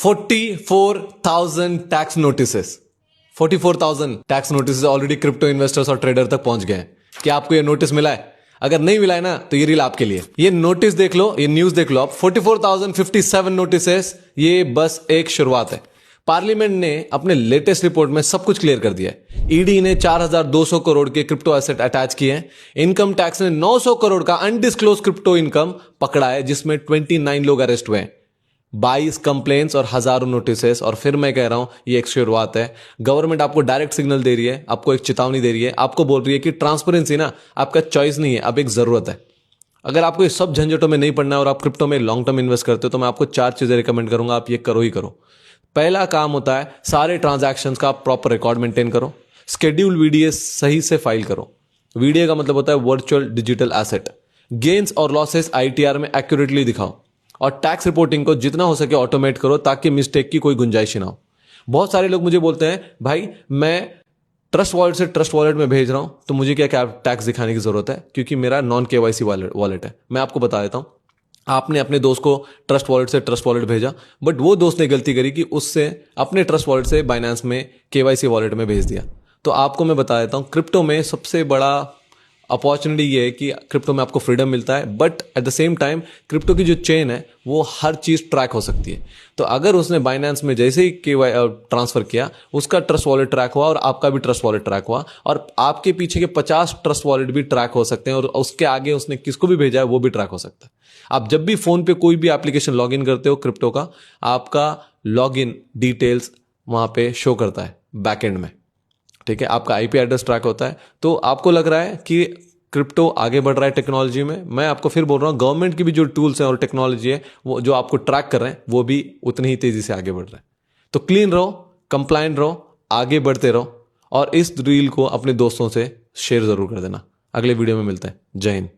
44,000 tax notices 44,000 tax notices already crypto investors और trader तक पहुंच गए हैं। क्या आपको ये नोटिस मिला है? अगर नहीं मिला है ना तो ये रील आपके लिए। ये नोटिस देख लो, ये न्यूज देख लो आप। 44,057 नोटिसेस, ये बस एक शुरुआत है। पार्लियामेंट ने अपने लेटेस्ट रिपोर्ट में सब कुछ क्लियर कर दिया है। ईडी ने 4,200 करोड़ के क्रिप्टो एसेट अटैच किए हैं। इनकम टैक्स ने 900 करोड़ का अनडिस्क्लोज क्रिप्टो इनकम पकड़ा है, जिसमें 29 लोग अरेस्ट हुए हैं। 22 कंप्लेंट्स और हजारों नोटिसेस। और फिर मैं कह रहा हूं ये एक शुरुआत है। गवर्नमेंट आपको डायरेक्ट सिग्नल दे रही है, आपको एक चेतावनी दे रही है, आपको बोल रही है कि ट्रांसपेरेंसी ना आपका चॉइस नहीं है, अब एक जरूरत है। अगर आपको इस सब झंझटों में नहीं पड़ना है और आप क्रिप्टो में लॉन्ग टर्म इन्वेस्ट करते हो तो मैं आपको 4 चीजें रिकमेंड करूंगा, आप ये करो ही करो। पहला काम होता है सारे ट्रांजैक्शंस का प्रॉपर रिकॉर्ड मेंटेन करो। शेड्यूल वीडीए सही से फाइल करो। वीडीए का मतलब होता है वर्चुअल डिजिटल एसेट। गेन्स और लॉसेस आईटीआर में एक्यूरेटली दिखाओ। और टैक्स रिपोर्टिंग को जितना हो सके ऑटोमेट करो ताकि मिस्टेक की कोई गुंजाइश ना हो। बहुत सारे लोग मुझे बोलते हैं भाई मैं ट्रस्ट वॉलेट से ट्रस्ट वॉलेट में भेज रहा हूं तो मुझे क्या टैक्स दिखाने की जरूरत है, क्योंकि मेरा नॉन केवाईसी वॉलेट है। मैं आपको बता देता हूं, आपने अपने दोस्त को ट्रस्ट वॉलेट से ट्रस्ट वॉलेट भेजा, बट वो दोस्त ने गलती करी कि उससे अपने ट्रस्ट वॉलेट से बाइनेंस में केवाईसी वॉलेट में भेज दिया। तो आपको मैं बता देता हूं, क्रिप्टो में सबसे बड़ा अपॉर्चुनिटी ये है कि क्रिप्टो में आपको फ्रीडम मिलता है, but at the same time crypto की जो चेन है वो हर चीज ट्रैक हो सकती है। तो अगर उसने बाइनेंस में जैसे ही ट्रांसफर किया, उसका ट्रस्ट वॉलेट ट्रैक हुआ और आपका भी ट्रस्ट वॉलेट ट्रैक हुआ, और आपके पीछे के 50 ट्रस्ट वॉलेट भी ट्रैक हो सकते हैं, और उसके आगे उसने किसको भी भेजा है वो भी ट्रैक हो सकता है। आप जब भी फोन पे कोई भी एप्लीकेशन लॉग इन करते हो क्रिप्टो का, आपका लॉग इन डिटेल्स वहां पे शो करता है बैकएंड में, ठीक है। आपका आईपी एड्रेस ट्रैक होता है। तो आपको लग रहा है कि क्रिप्टो आगे बढ़ रहा है टेक्नोलॉजी में, मैं आपको फिर बोल रहा हूं गवर्नमेंट की भी जो टूल्स हैं और टेक्नोलॉजी है वो जो आपको ट्रैक कर रहे हैं वो भी उतनी ही तेजी से आगे बढ़ रहा है। तो क्लीन रहो, कंप्लायंट रहो, आगे बढ़ते रहो, और इस रील को अपने दोस्तों से शेयर जरूर कर देना। अगले वीडियो में मिलते हैं। जय हिंद।